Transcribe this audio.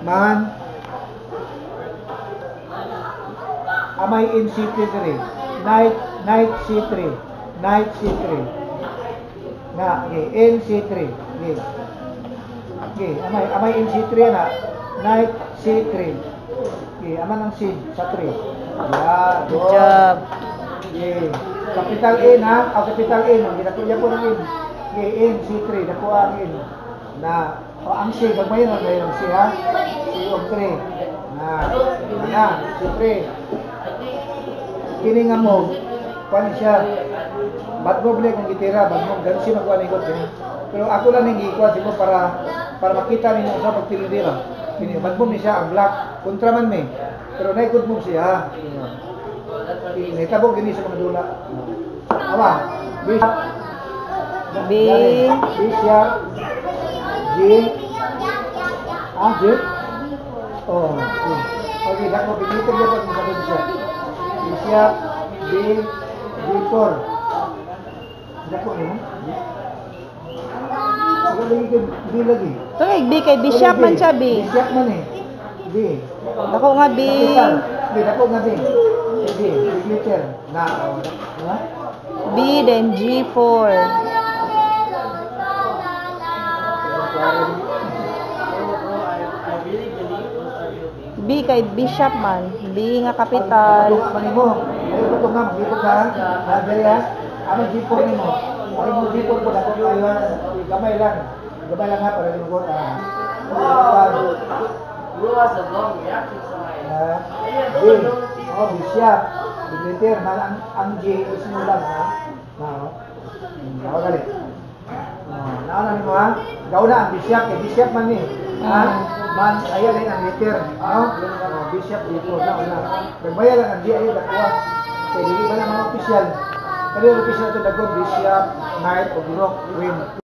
man amay in C3 knight C3 knight C3 na okay in C3 okay okay amay in C3 na knight C3 okay aman ang seed sa 3 yeah Good job. okay capital A na capital A no ginakuya ko ng in okay in C3 dako ang in na ang C gagmay na mayroon C ha C of 3 na C3 kini nga mo pan siya bad move kung gitira bad move ganun siya magwalingot pero ako lang ning ikuha simo para makita ninyo sa pagpili dira kini bad move ni siya ang black kontra man me pero nay good move siya kini tabog gini sa mga dula awa B siya G G oh okay dako pinito gyud pag masabot siya siya B4 dako ni mo Sige lagi kay B lagi Tungig B kay Bishop man siya B. Bishop man eh B Dako nga B. dako nga B signature na ha B then G4. B kay Bishop man. B nga kapital. Manimo, ay ko nga dito ka. Dali ha. Ano G4 nimo? Ay mo G4 ko dako ayun. Gamay lang. Gamay lang ha para di mo Bishop. Signature man ang J is mo lang ha. Ako gali. Naana nimo ha. Daw na ang Bishop kay Bishop man ni. Ha? Man ayan din ang letter, no? Bishop dito na una. Nagbayad lang ang di ayo dakuha. Kay dili ba na mga opisyal. Pero opisyal to dagon Bishop, Knight, o Rook, Queen.